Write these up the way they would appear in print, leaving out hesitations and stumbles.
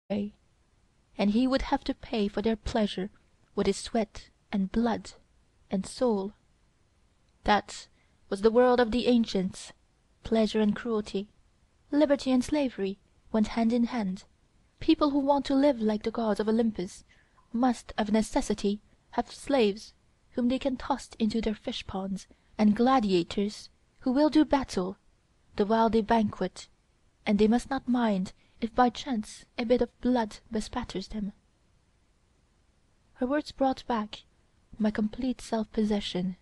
way, and he would have to pay for their pleasure with his sweat and blood and soul. That was the world of the ancients. Pleasure and cruelty, liberty and slavery went hand in hand. People who want to live like the gods of Olympus must of necessity have slaves whom they can toss into their fish-ponds, and gladiators who will do battle the while they banquet, and they must not mind if by chance a bit of blood bespatters them. Her words brought back my complete self-possession.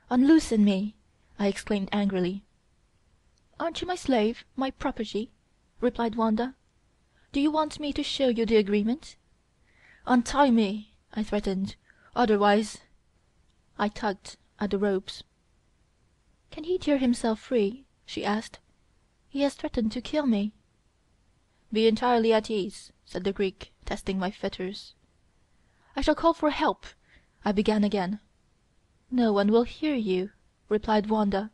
"Unloosen me!" I exclaimed angrily. "Aren't you my slave, my property?" replied Wanda. "Do you want me to show you the agreement?" "Untie me!" I threatened. "Otherwise—" I tugged at the ropes. "Can he tear himself free?" she asked. "He has threatened to kill me." "Be entirely at ease," said the Greek, testing my fetters. "I shall call for help," I began again. "No one will hear you," replied Wanda,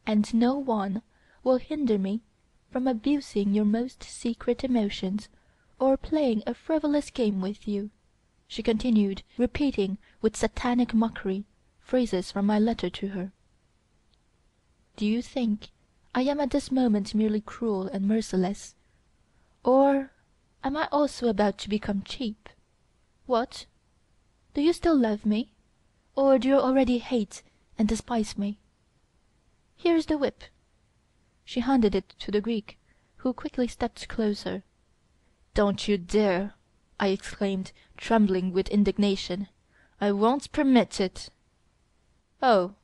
"and no one will hinder me from abusing your most secret emotions, or playing a frivolous game with you," she continued, repeating with satanic mockery phrases from my letter to her. "Do you think I am at this moment merely cruel and merciless, or am I also about to become cheap? What? Do you still love me, or do you already hate and despise me? Here is the whip." She handed it to the Greek, who quickly stepped closer. "Don't you dare!" I exclaimed, trembling with indignation. "I won't permit it." "Oh,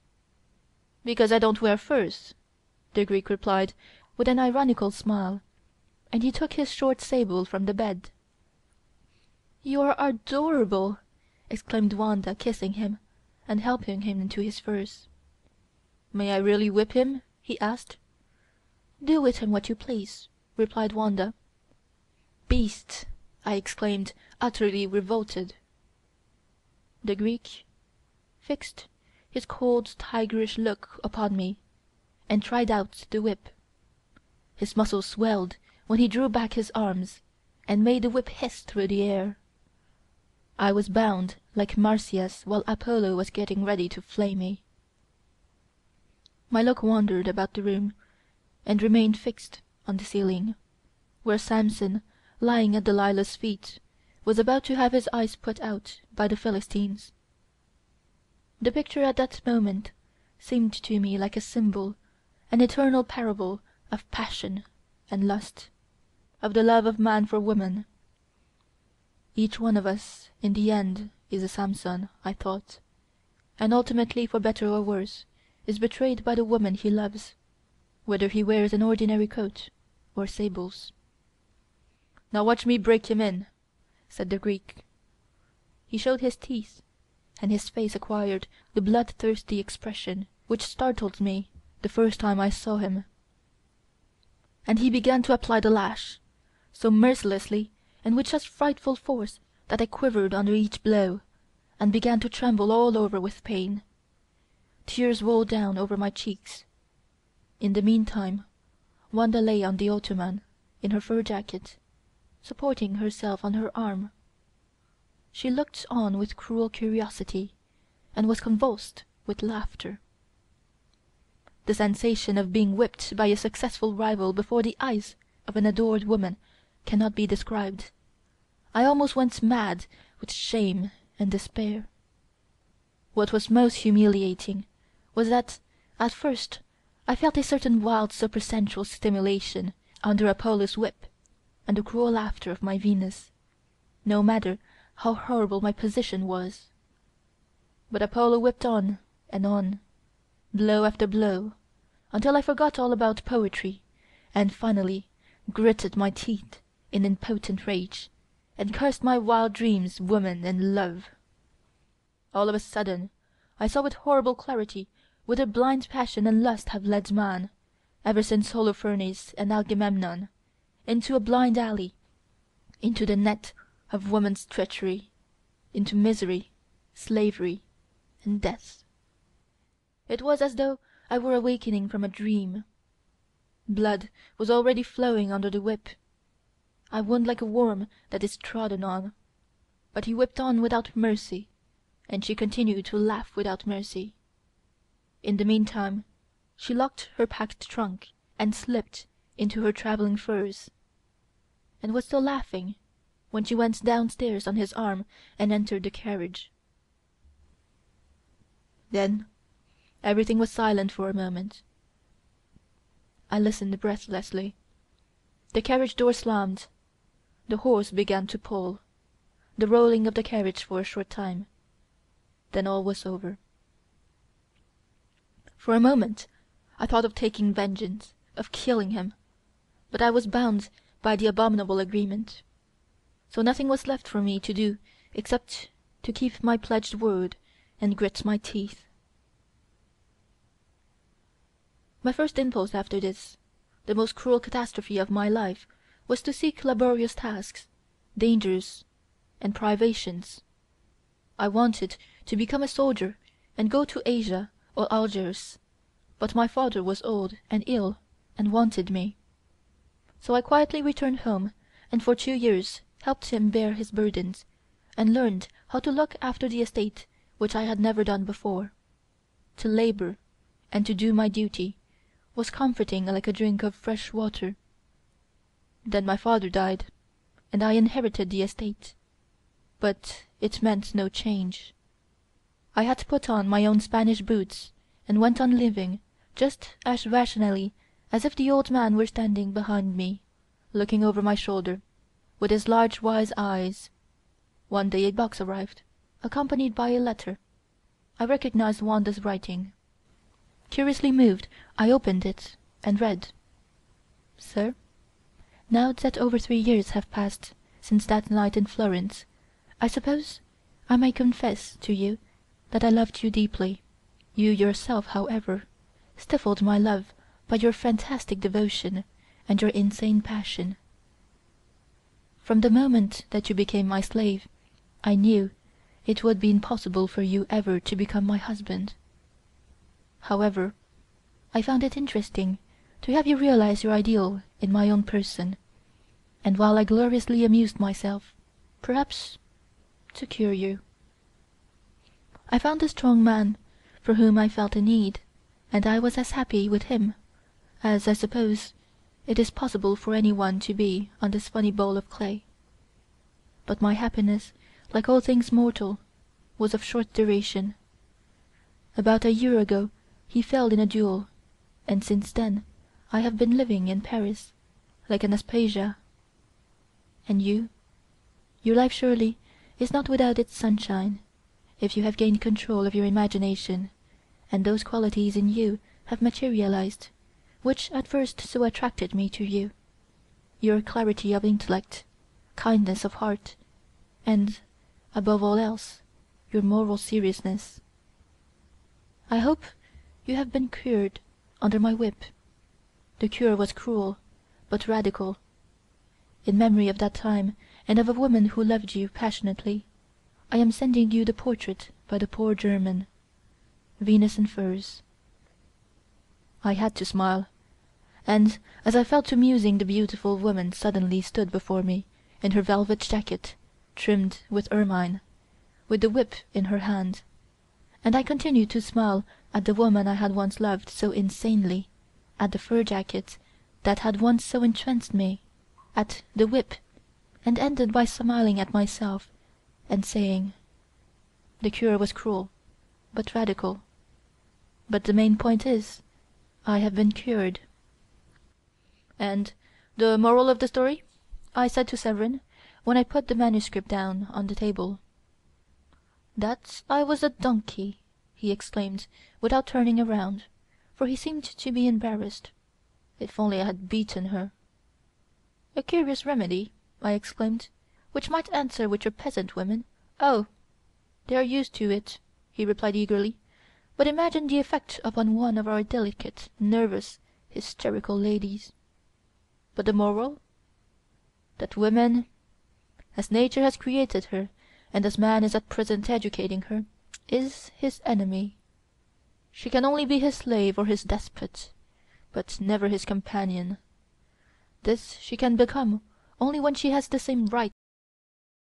because I don't wear furs," the Greek replied with an ironical smile, and he took his short sable from the bed. "You are adorable!" exclaimed Wanda, kissing him, and helping him into his furs. "May I really whip him?" he asked. "Do with him what you please," replied Wanda. "Beast!" I exclaimed, utterly revolted. The Greek fixed his cold tigerish look upon me, and tried out the whip. His muscles swelled when he drew back his arms, and made the whip hiss through the air. I was bound like Marsyas while Apollo was getting ready to flay me. My look wandered about the room, and remained fixed on the ceiling, where Samson, lying at Delilah's feet, was about to have his eyes put out by the Philistines. The picture at that moment seemed to me like a symbol, an eternal parable of passion and lust, of the love of man for woman. Each one of us in the end is a Samson, I thought, and ultimately, for better or worse, is betrayed by the woman he loves, whether he wears an ordinary coat or sables. "Now watch me break him in," said the Greek. He showed his teeth, and his face acquired the bloodthirsty expression which startled me the first time I saw him. And he began to apply the lash, so mercilessly and with such frightful force that I quivered under each blow, and began to tremble all over with pain. Tears rolled down over my cheeks. In the meantime, Wanda lay on the ottoman, in her fur jacket, supporting herself on her arm. She looked on with cruel curiosity, and was convulsed with laughter. The sensation of being whipped by a successful rival before the eyes of an adored woman cannot be described. I almost went mad with shame and despair. What was most humiliating was that, at first, I felt a certain wild supersensual stimulation under Apollo's whip and the cruel laughter of my Venus, no matter how horrible my position was. But Apollo whipped on and on, blow after blow, until I forgot all about poetry, and finally gritted my teeth in impotent rage, and cursed my wild dreams, woman, and love. All of a sudden I saw with horrible clarity whither blind passion and lust have led man, ever since Holofernes and Agamemnon, into a blind alley, into the net of woman's treachery, into misery, slavery, and death. It was as though I were awakening from a dream. Blood was already flowing under the whip. I wound like a worm that is trodden on. But he whipped on without mercy, and she continued to laugh without mercy. In the meantime she locked her packed trunk and slipped into her travelling furs, and was still laughing when she went downstairs on his arm and entered the carriage. Then everything was silent for a moment. I listened breathlessly. The carriage door slammed. The horse began to pull. The rolling of the carriage for a short time. Then all was over. For a moment I thought of taking vengeance, of killing him, but I was bound by the abominable agreement. So nothing was left for me to do except to keep my pledged word and grit my teeth. My first impulse after this, the most cruel catastrophe of my life, was to seek laborious tasks, dangers, and privations. I wanted to become a soldier and go to Asia or Algiers, but my father was old and ill and wanted me. So I quietly returned home and for 2 years helped him bear his burdens, and learned how to look after the estate which I had never done before. To labor and to do my duty was comforting like a drink of fresh water. Then my father died, and I inherited the estate. But it meant no change. I had put on my own Spanish boots and went on living just as rationally as if the old man were standing behind me, looking over my shoulder, with his large wise eyes. One day a box arrived, accompanied by a letter. I recognized Wanda's writing. Curiously moved, I opened it and read: Sir, now that over 3 years have passed since that night in Florence, I suppose I may confess to you that I loved you deeply. You yourself, however, stifled my love by your fantastic devotion and your insane passion. From the moment that you became my slave, I knew it would be impossible for you ever to become my husband. However, I found it interesting to have you realize your ideal in my own person, and while I gloriously amused myself, perhaps to cure you. I found a strong man for whom I felt a need, and I was as happy with him as I suppose it is possible for any one to be on this funny bowl of clay. But my happiness, like all things mortal, was of short duration. About a year ago he fell in a duel, and since then I have been living in Paris, like an Aspasia. And you? Your life surely is not without its sunshine, if you have gained control of your imagination, and those qualities in you have materialized, which at first so attracted me to you: your clarity of intellect, kindness of heart, and, above all else, your moral seriousness. I hope you have been cured under my whip. The cure was cruel, but radical. In memory of that time and of a woman who loved you passionately, I am sending you the portrait by the poor German. Venus in Furs. I had to smile, and as I fell to musing the beautiful woman suddenly stood before me in her velvet jacket trimmed with ermine, with the whip in her hand, and I continued to smile at the woman I had once loved so insanely, at the fur jacket that had once so entranced me, at the whip, and ended by smiling at myself and saying, the cure was cruel, but radical. But the main point is, I have been cured. And the moral of the story? I said to Severin, when I put the manuscript down on the table. That I was a donkey, he exclaimed, without turning around, for he seemed to be embarrassed. If only I had beaten her. A curious remedy, I exclaimed, which might answer with your peasant women. Oh, they are used to it, he replied eagerly, but imagine the effect upon one of our delicate, nervous, hysterical ladies. But the moral? That woman, as nature has created her, and as man is at present educating her, is his enemy. She can only be his slave or his despot, but never his companion. This she can become only when she has the same right